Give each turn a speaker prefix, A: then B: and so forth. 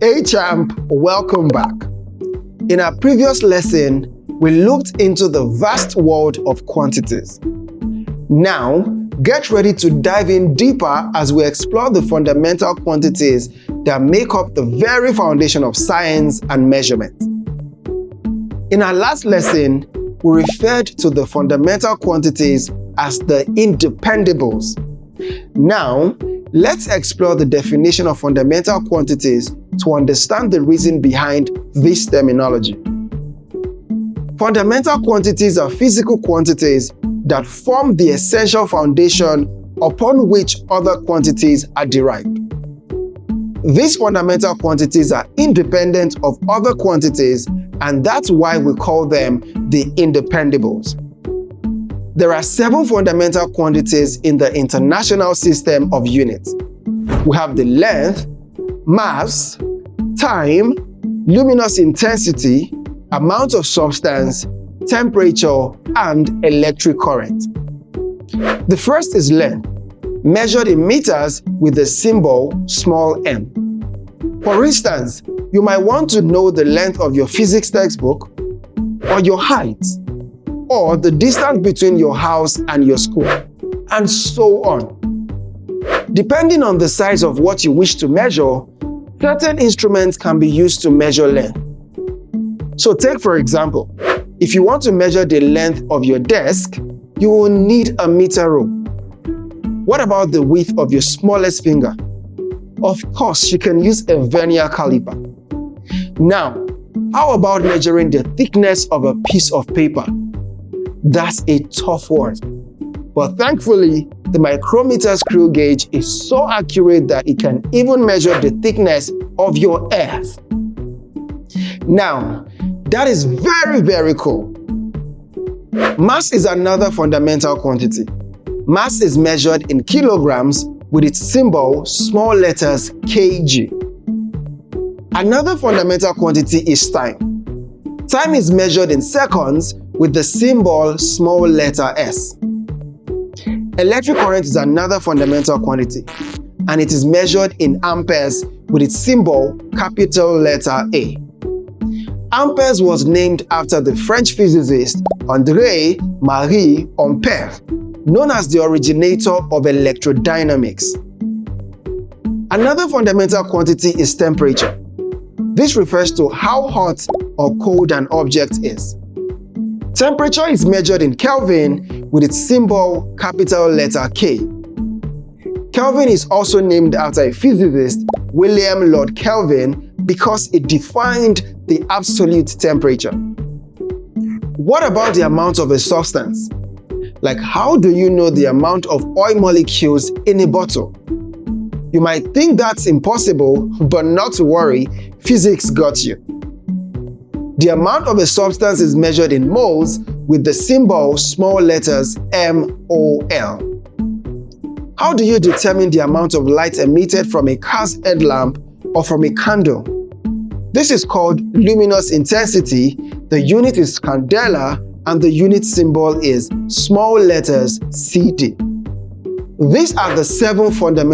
A: Hey champ, welcome back. In our previous lesson, we looked into the vast world of quantities. Now, get ready to dive in deeper as we explore the fundamental quantities that make up the very foundation of science and measurement. In our last lesson, we referred to the fundamental quantities as the independables. Now, let's explore the definition of fundamental quantities to understand the reason behind this terminology. Fundamental quantities are physical quantities that form the essential foundation upon which other quantities are derived. These fundamental quantities are independent of other quantities, and that's why we call them the independables. There are 7 fundamental quantities in the international system of units. We have the length, mass, time, luminous intensity, amount of substance, temperature, and electric current. The first is length, measured in meters with the symbol small m. For instance, you might want to know the length of your physics textbook, or your height, or the distance between your house and your school, and so on. Depending on the size of what you wish to measure, certain instruments can be used to measure length. So take for example, if you want to measure the length of your desk, you will need a meter rule. What about the width of your smallest finger? Of course, you can use a vernier caliper. Now, how about measuring the thickness of a piece of paper? That's a tough one. But thankfully, the micrometer screw gauge is so accurate that it can even measure the thickness of your earth. Now, that is very, very cool. Mass is another fundamental quantity. Mass is measured in kilograms with its symbol small letters kg. Another fundamental quantity is time. Time is measured in seconds with the symbol small letter s. Electric current is another fundamental quantity, and it is measured in amperes with its symbol capital letter A. Amperes was named after the French physicist André-Marie Ampère, known as the originator of electrodynamics. Another fundamental quantity is temperature. This refers to how hot or cold an object is. Temperature is measured in Kelvin with its symbol capital letter K. Kelvin is also named after a physicist, William Lord Kelvin, because it defined the absolute temperature. What about the amount of a substance? Like, how do you know the amount of oil molecules in a bottle? You might think that's impossible, but not to worry, physics got you. The amount of a substance is measured in moles with the symbol small letters MOL. How do you determine the amount of light emitted from a car's headlamp or from a candle? This is called luminous intensity, the unit is candela, and the unit symbol is small letters CD. These are the 7 fundamental